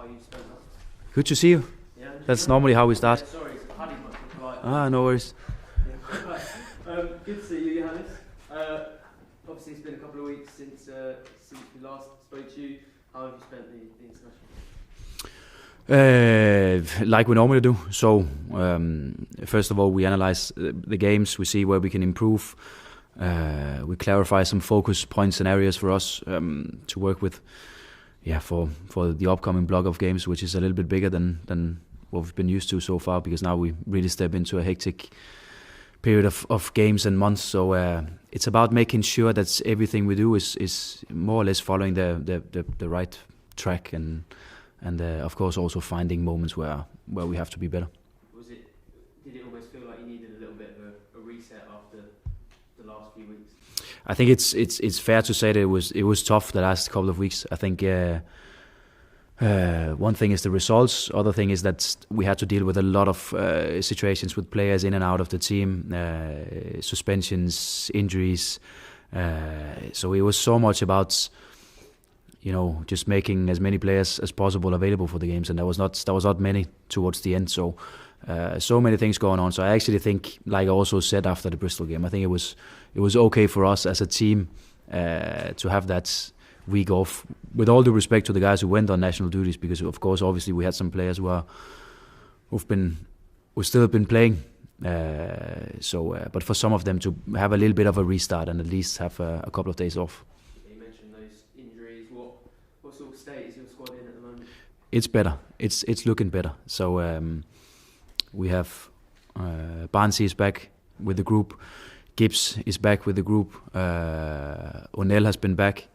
how you spent that. Good to see you. Yeah, That's normally how we start. Yeah, sorry, it's Paddy much polite. No worries. Yeah. Good to see you, Johannes. Obviously, it's been a couple of weeks since we last spoke to you. How have you spent the international? Like we normally do. So first of all, we analyze the games. We see where we can improve. We clarify some focus points and areas for us to work with. Yeah, for the upcoming block of games, which is a little bit bigger than what we've been used to so far, because now we really step into a hectic period of games and months. So it's about making sure that everything we do is more or less following the right track, and of course also finding moments where we have to be better. Did it almost feel like you needed a little bit of a reset after the last few weeks? I think it's fair to say that it was tough the last couple of weeks. I think one thing is the results. Other thing is that we had to deal with a lot of situations with players in and out of the team, suspensions, injuries. So it was so much about just making as many players as possible available for the games, and there was not many towards the end. So many things going on. So I actually think, like I also said after the Bristol game, I think it was okay for us as a team to have that week off, with all due respect to the guys who went on national duties, because of course obviously we had some players who've still been playing, but for some of them to have a little bit of a restart and at least have a couple of days off. You mentioned those injuries. What sort of state is your squad in at the moment? It's better. It's looking better. So we have Barnsley is back with the group, Gibbs is back with the group, O'Neill has been back.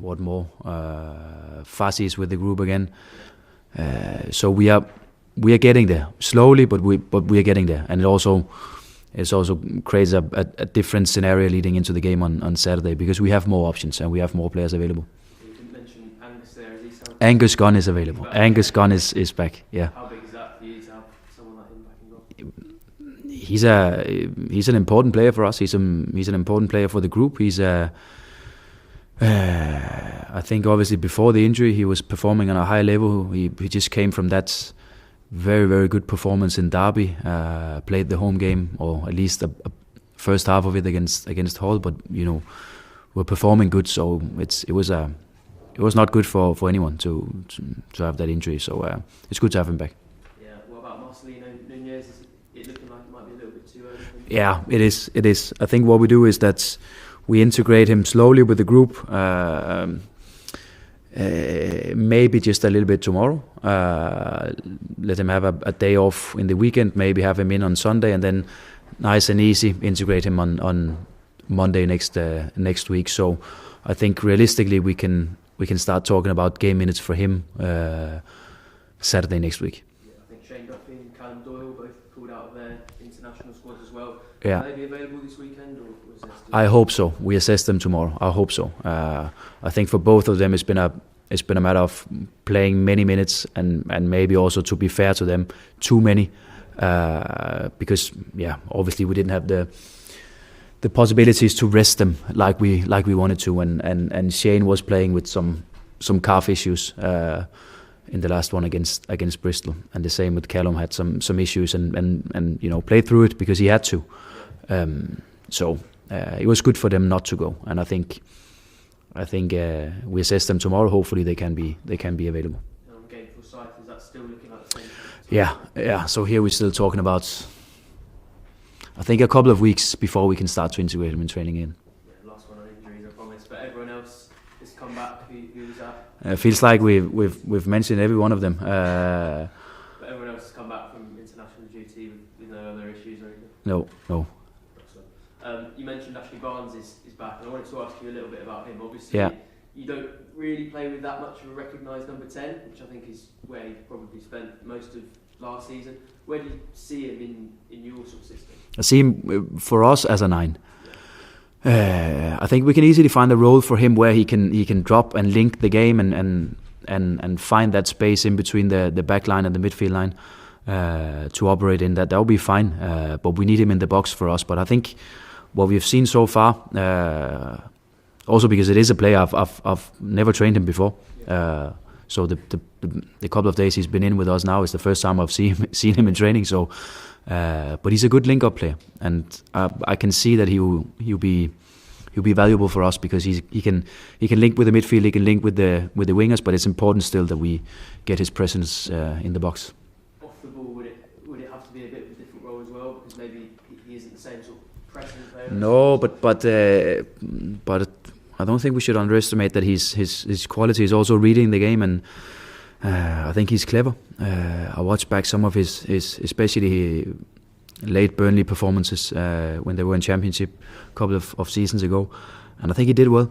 What more? Fassi is with the group again. So we are getting there slowly, but we are getting there, and it also creates a different scenario leading into the game on Saturday, because we have more options and we have more players available. You didn't mention Angus there. Angus Gunn is available. Angus Gunn is back. Yeah. How big is that for you to have someone like him back in goal? He's an important player for us. He's an important player for the group. I think obviously before the injury he was performing on a high level. He just came from that very, very good performance in Derby. Played the home game, or at least a first half of it against Hull. But we're performing good. So it was not good for anyone to have that injury. So it's good to have him back. Yeah. What about Marcelino Nunez? Is it looking like it might be a little bit too early? Yeah, it is. I think what we do is that we integrate him slowly with the group. Maybe just a little bit tomorrow. Let him have a day off in the weekend. Maybe have him in on Sunday, and then nice and easy integrate him on Monday next week. So I think realistically we can start talking about game minutes for him Saturday next week. Yeah, I think Shane Duffy and Callum Doyle both pulled out of their international squads as well. Yeah. Will they be available this weekend, or is there still... I hope so. We assess them tomorrow. I hope so. I think for both of them it's been a matter of playing many minutes, and maybe also, to be fair to them, too many, because obviously we didn't have the possibilities to rest them like we wanted to, and Shane was playing with some calf issues in the last one against Bristol, and the same with Callum, had some issues and played through it because he had to. So it was good for them not to go, and I think we assess them tomorrow. Hopefully they can be available. On Gateful side, is that still looking like the same? Yeah. So here we're still talking about, I think, a couple of weeks before we can start to integrate him in training in. Yeah, last one on injuries, I promise. But everyone else has come back. Who's that? It feels like we've mentioned every one of them. But everyone else has come back from international duty with no other issues or anything? No. You mentioned Ashley Barnes is back, and I wanted to ask you a little bit about him. Obviously, you don't really play with that much of a recognised number 10, which I think is where he probably spent most of last season. Where do you see him in your sort of system? I see him for us as a 9. I think we can easily find a role for him where he can drop and link the game and find that space in between the back line and the midfield line to operate in. That will be fine, but we need him in the box for us. But I think what we've seen so far, Also because it is a player I've never trained him before. So the couple of days he's been in with us now is the first time I've seen him in training. So, but he's a good link-up player, and I can see that he'll be valuable for us because he can link with the midfield, he can link with the wingers. But it's important still that we get his presence in the box. Off the ball, would it have to be a bit of a different role as well, because maybe he isn't the same sort of pressing player? No, but I don't think we should underestimate that his quality is also reading the game, and I think he's clever. I watched back some of his especially late Burnley performances when they were in Championship a couple of seasons ago, and I think he did well.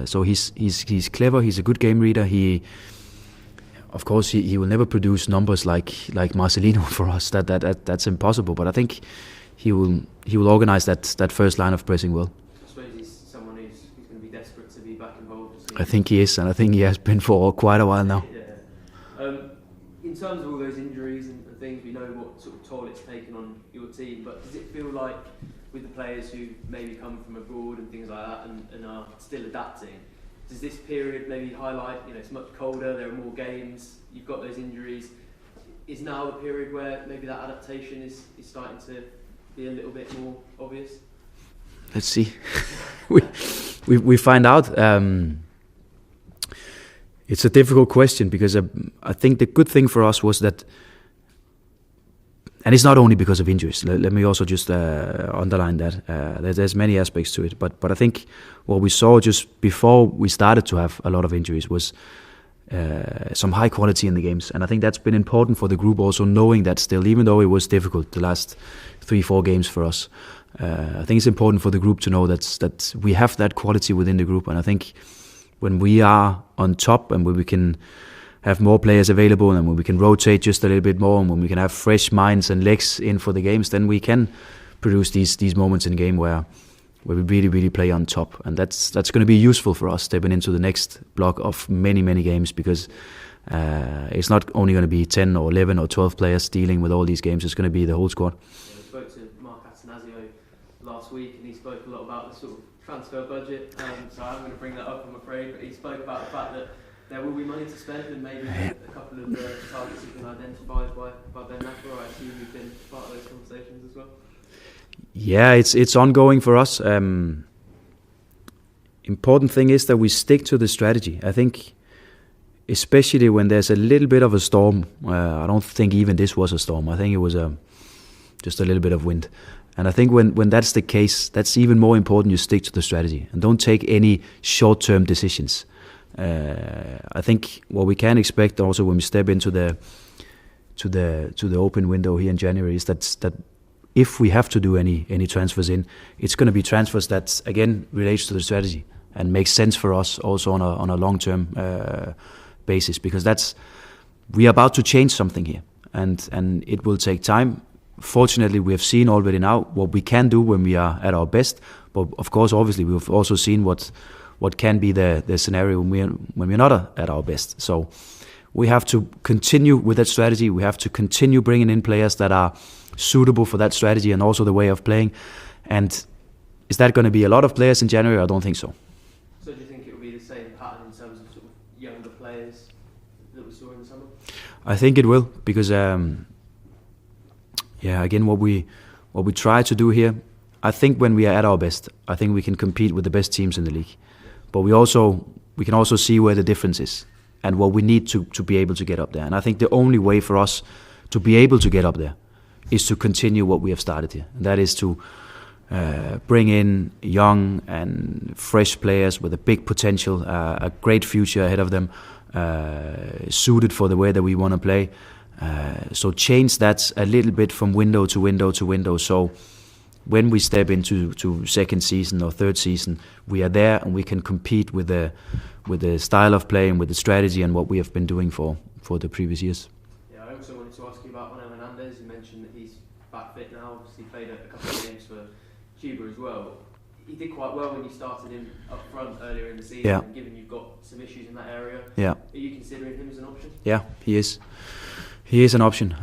So he's clever. He's a good game reader. Of course, he will never produce numbers like Marcelino for us. That's impossible. But I think he will organize that first line of pressing well. I suppose he's someone who's going to be desperate to be back involved. I think he is, and I think he has been for quite a while now. Yeah. In terms of all those injuries and things, we know what sort of toll it's taken on your team. But does it feel like, with the players who maybe come from abroad and things like that and are still adapting, does this period maybe highlight, it's much colder, there are more games, you've got those injuries? Is now the period where maybe that adaptation is starting to be a little bit more obvious? Let's see. we find out. It's a difficult question because I think the good thing for us was that, and it's not only because of injuries. Let me also just underline that. There's many aspects to it, but I think what we saw just before we started to have a lot of injuries was some high quality in the games, and I think that's been important for the group also, knowing that still, even though it was difficult the last 3-4 games for us. I think it's important for the group to know that we have that quality within the group, and I think when we are on top and when we can have more players available and when we can rotate just a little bit more and when we can have fresh minds and legs in for the games, then we can produce these moments in game where we really, really play on top. And that's going to be useful for us stepping into the next block of many, many games, because it's not only going to be 10 or 11 or 12 players dealing with all these games, it's going to be the whole squad. Yeah, we spoke to Mark Atanasio last week and he spoke a lot about the sort of transfer budget, so I'm going to bring that up, I'm afraid, but he spoke about the fact that there will be money to spend, and maybe a couple of the targets have been identified by Ben Naffer. I assume you've been part of those conversations as well? Yeah, it's ongoing for us. Important thing is that we stick to the strategy. I think especially when there's a little bit of a storm, I don't think even this was a storm. I think it was just a little bit of wind. And I think when that's the case, that's even more important you stick to the strategy and don't take any short-term decisions. I think what we can expect also when we step into the open window here in January is that if we have to do any transfers it's going to be transfers that again relates to the strategy and makes sense for us also on a long-term basis, because we are about to change something here, and it will take time. Fortunately, we have seen already now what we can do when we are at our best, but of course, obviously, we've also seen what can be the scenario when we're not at our best. So we have to continue with that strategy. We have to continue bringing in players that are suitable for that strategy and also the way of playing. And is that going to be a lot of players in January? I don't think so. So do you think it will be the same pattern in terms of sort of younger players that we saw in the summer? I think it will, because again, what we try to do here, I think when we are at our best, I think we can compete with the best teams in the league. But we can also see where the difference is and what we need to be able to get up there. And I think the only way for us to be able to get up there is to continue what we have started here. And that is to bring in young and fresh players with a big potential, a great future ahead of them, suited for the way that we want to play. So change that a little bit from window to window to window. So when we step into second season or third season, we are there and we can compete with the style of play and with the strategy and what we have been doing for the previous years. Yeah, I also wanted to ask you about Manuel Hernandez. You mentioned that he's back fit now. Obviously played a couple of games for Cuba as well. He did quite well when you started him up front earlier in the season, yeah. And given you've got some issues in that area. Yeah. Are you considering him as an option? Yeah, he is. He is an option.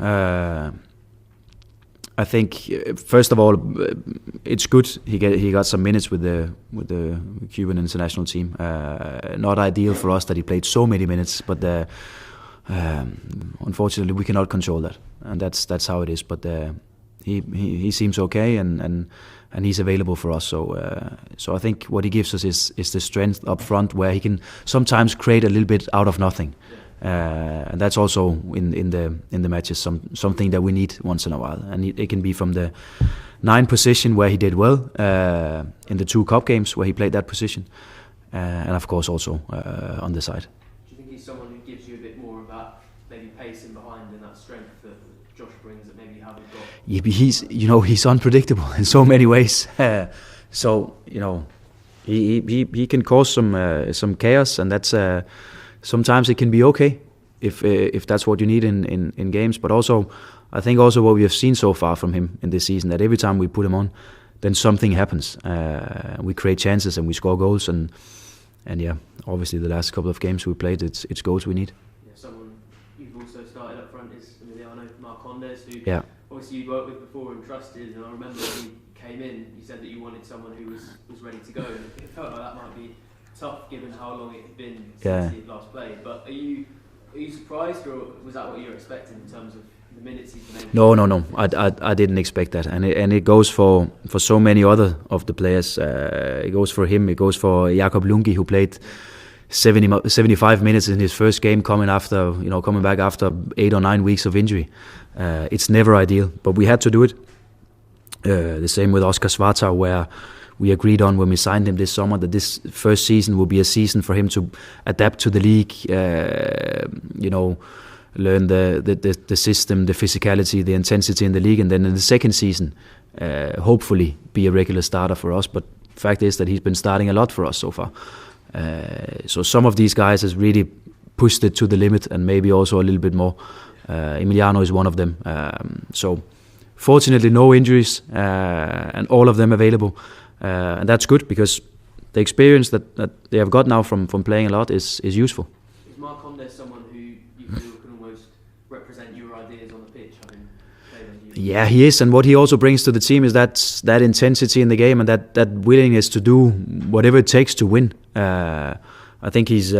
I think first of all, it's good he got some minutes with the Cuban international team. Not ideal for us that he played so many minutes, but unfortunately we cannot control that, and that's how it is. But he seems okay, and he's available for us. So I think what he gives us is the strength up front, where he can sometimes create a little bit out of nothing. And that's also in the matches something that we need once in a while, and it can be from the 9 position where he did well in the 2 cup games where he played that position, and of course also on the side. Do you think he's someone who gives you a bit more of that maybe pacing behind and that strength that Josh brings that maybe you haven't got? Yeah, but he's unpredictable in so many ways. So he can cause some chaos, and that's. Sometimes it can be okay if that's what you need in games, but also I think also what we have seen so far from him in this season, that every time we put him on, then something happens. We create chances and we score goals, and yeah, obviously the last couple of games we played, it's goals we need. Yeah, someone you've also started up front is Emiliano Marcondes, who obviously you worked with before and trusted, and I remember when he came in, you said that you wanted someone who was ready to go, and it felt like that might be tough given how long it had been since he had last played. But are you surprised, or was that what you were expecting in terms of the minutes he's been able to? No. I didn't expect that, and it goes for so many other of the players. It goes for him. It goes for Jakob Lundqvist, who played 75 minutes in his first game, coming back after 8 or 9 weeks of injury. It's never ideal, but we had to do it. The same with Oscar Svarta, where we agreed on when we signed him this summer that this first season will be a season for him to adapt to the league, learn the system, the physicality, the intensity in the league, and then in the second season, hopefully be a regular starter for us. But the fact is that he's been starting a lot for us so far. So some of these guys has really pushed it to the limit, and maybe also a little bit more. Emiliano is one of them. So fortunately, no injuries, and all of them available. And that's good, because the experience that they have got now from playing a lot is useful. Is Marcondes someone who you feel can almost represent your ideas on the pitch? Yeah, he is, and what he also brings to the team is that intensity in the game, and that willingness to do whatever it takes to win. I think he's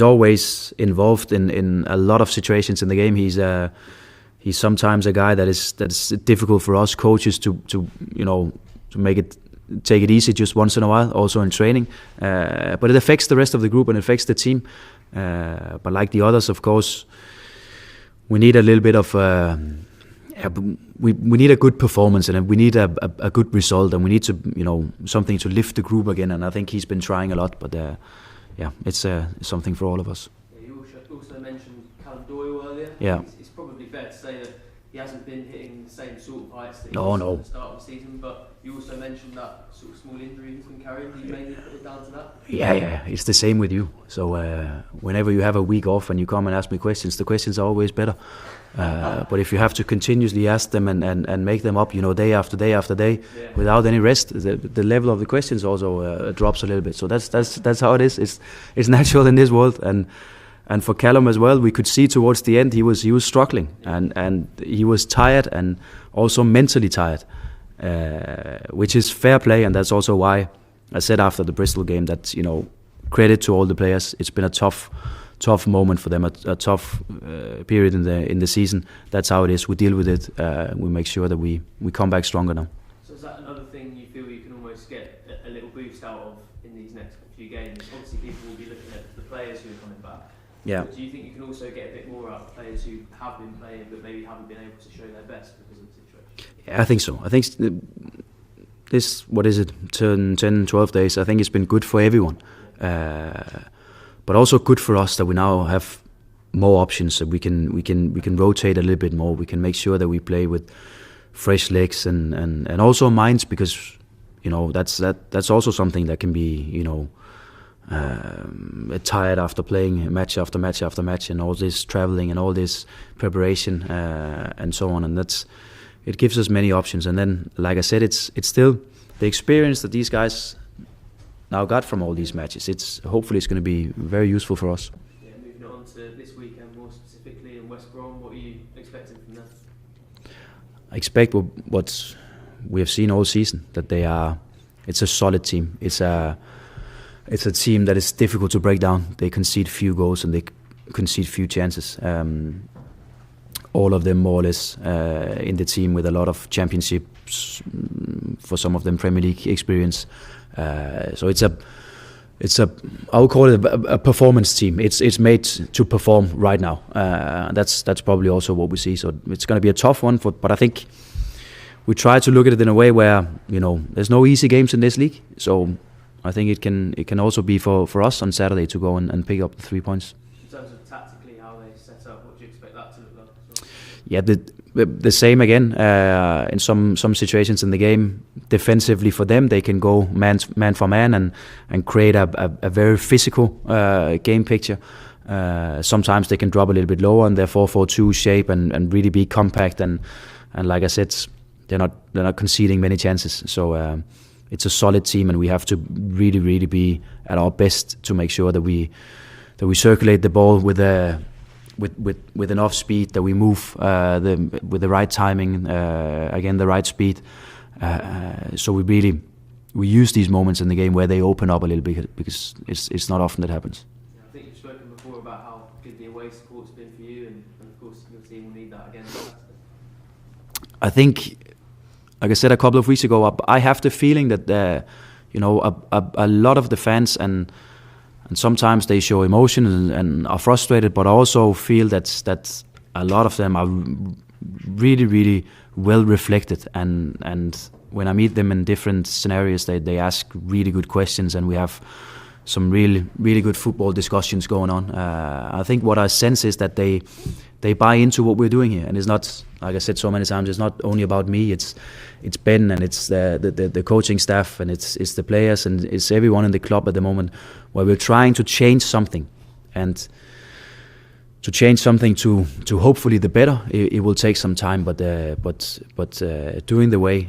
always involved in a lot of situations in the game. He's sometimes a guy that's difficult for us coaches to take it easy just once in a while, also in training. But it affects the rest of the group and affects the team. But like the others, of course, we need a little bit of we need a good performance, and we need a good result, and we need to something to lift the group again. And I think he's been trying a lot, but it's something for all of us. Yeah, you also mentioned Callum Doyle earlier. Yeah. It's probably fair to say that he hasn't been hitting the same sort of heights that he was at the start of the season, but you also mentioned that sort of small injury he's been carrying. Do you mainly put it down to that? Yeah, it's the same with you. So whenever you have a week off and you come and ask me questions, the questions are always better. But if you have to continuously ask them and make them up, day after day after day, without any rest, the level of the questions also drops a little bit. So that's how it is. It's natural in this world, and for Callum as well, we could see towards the end he was struggling, and he was tired, and also mentally tired, which is fair play, and that's also why I said after the Bristol game that credit to all the players. It's been a tough moment for them, a tough period in the season. That's how it is. We deal with it. We make sure that we come back stronger now. So is that another thing you feel you can almost get a little boost out of in these next few games? Obviously, people will be looking at the players who are coming back. Yeah. But do you think you can also get a bit more out of players who have been playing but maybe haven't been able to show their best because of the situation? Yeah, I think so. I think this, 10, 12 days, I think it's been good for everyone. But also good for us that we now have more options, so we can rotate a little bit more. We can make sure that we play with fresh legs and also minds, because that's also something that can be tired after playing match after match after match, and all this traveling and all this preparation and so on. And it gives us many options. And then, like I said, it's still the experience that these guys now got from all these matches. Hopefully it's going to be very useful for us. Yeah, moving on to this weekend more specifically in West Brom, what are you expecting from that? expect what we have seen all season, that it's a solid team. It's a team that is difficult to break down. They concede few goals and they concede few chances. All of them more or less in the team with a lot of championships, for some of them Premier League experience. So I would call it a performance team. It's made to perform right now. That's probably also what we see. So it's going to be a tough one, but I think we try to look at it in a way where, you know, there's no easy games in this league. So I think it can also be for us on Saturday to go and pick up the 3 points. In terms of tactically how they set up, what do you expect that to look like as well? Yeah, the same again. In some situations in the game, defensively for them, they can go man for man and create a very physical game picture. Sometimes they can drop a little bit lower in their 4-4-2 shape and really be compact and like I said, they're not conceding many chances. So it's a solid team, and we have to really, really be at our best to make sure that we circulate the ball with enough speed, that we move with the right timing, again the right speed. So we use these moments in the game where they open up a little bit, because it's not often that happens. Yeah, I think you've spoken before about how good the away support's been for you, and of course your team will need that again. I think, like I said a couple of weeks ago, I have the feeling that a lot of the fans and sometimes they show emotion and are frustrated, but I also feel that a lot of them are really, really well reflected, and when I meet them in different scenarios, they ask really good questions, and we have some really, really good football discussions going on. I think what I sense is that they buy into what we're doing here, and it's not, like I said so many times, it's not only about me. It's Ben, and it's the coaching staff, and it's the players, and it's everyone in the club at the moment, where we're trying to change something, and to change something to hopefully the better. It will take some time, but doing the way,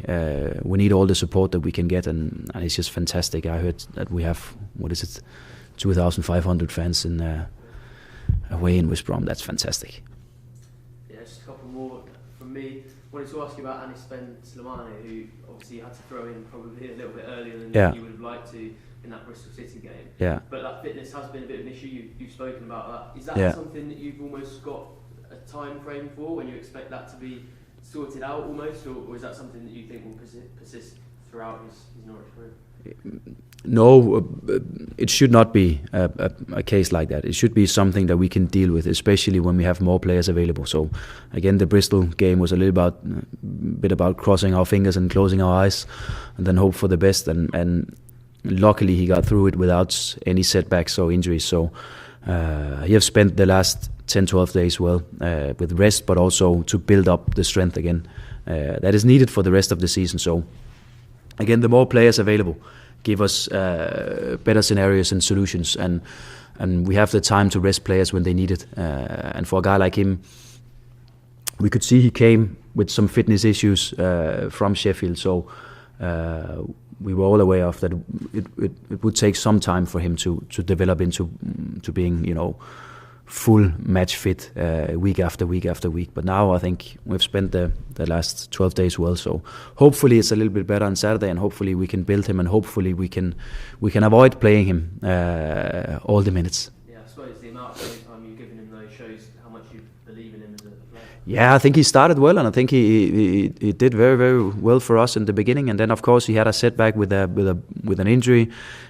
we need all the support that we can get, and it's just fantastic. I heard that we have 2,500 fans away in West Brom. That's fantastic. Yeah, just a couple more from me. Wanted to ask you about Anis Ben Slimani, who obviously you had to throw in probably a little bit earlier than you would have liked to in that Bristol City game. Yeah. But that fitness has been a bit of an issue. You've spoken about that. Is that something that you've almost got a time frame for, when you expect that to be sorted out almost, or is that something that you think will persist throughout his Norwich career? No, it should not be a case like that. It should be something that we can deal with, especially when we have more players available. So again, the Bristol game was a bit about crossing our fingers and closing our eyes, and then hope for the best. And luckily, he got through it without any setbacks or injuries. So he has spent the last 10-12 days well with rest, but also to build up the strength again that is needed for the rest of the season. So again, the more players available give us better scenarios and solutions, and we have the time to rest players when they need it. And for a guy like him, we could see he came with some fitness issues from Sheffield, so we were all aware of that. It would take some time for him to develop into being, full match fit week after week after week. But now I think we've spent the last 12 days well, so hopefully it's a little bit better on Saturday, and hopefully we can build him, and hopefully we can avoid playing him all the minutes. Yeah, I suppose the amount of playing time you've given him though shows how much you believe in him as a player. Yeah, I think he started well, and I think he did very, very well for us in the beginning, and then of course he had a setback with an injury,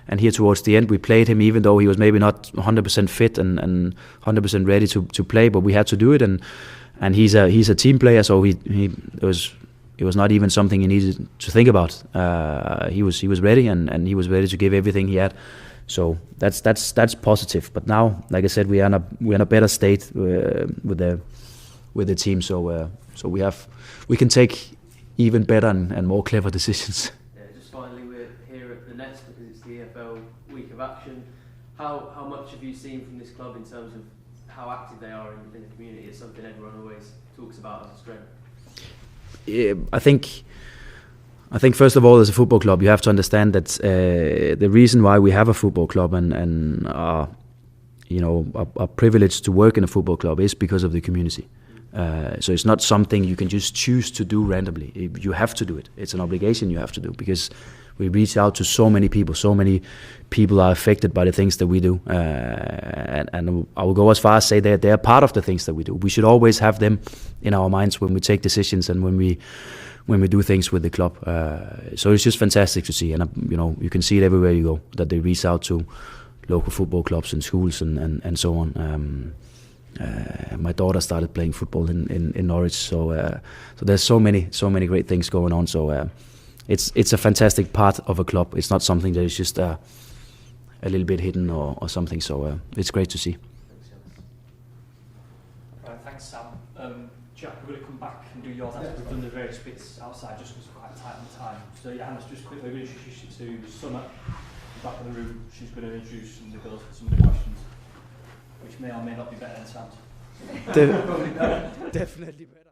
and here towards the end we played him even though he was maybe not 100% fit and 100% ready to play, but we had to do it, and he's a team player, so it was not even something he needed to think about. He was ready, and he was ready to give everything he had. So that's positive. But now, like I said, we're in a better state with the team. So we can take even better and more clever decisions. Yeah, just finally, we're here at the Nest because it's the EFL week of action. How much have you seen from this club in terms of how active they are in the community? It's something everyone always talks about as a strength. Yeah, I think first of all, as a football club, you have to understand that the reason why we have a football club and are privileged to work in a football club is because of the community. So it's not something you can just choose to do randomly. You have to do it. It's an obligation you have to do, because we reach out to so many people. So many people are affected by the things that we do, and I will go as far as say that they are part of the things that we do. We should always have them in our minds when we take decisions and when we do things with the club. So it's just fantastic to see, and you can see it everywhere you go, that they reach out to local football clubs and schools and so on. My daughter started playing football in Norwich, so there's so many great things going on. So it's a fantastic part of a club. It's not something that is just a little bit hidden or something. So it's great to see. Right, thanks, Sam. Jack, we're going to come back and do yours after we've done the various bits outside, just because we're quite tight on time. So Johannes, just quickly, we're going to introduce you to Summer, back in the room. She's going to introduce some of the girls to some of the questions, which may or may not be better than Sam's. Definitely better.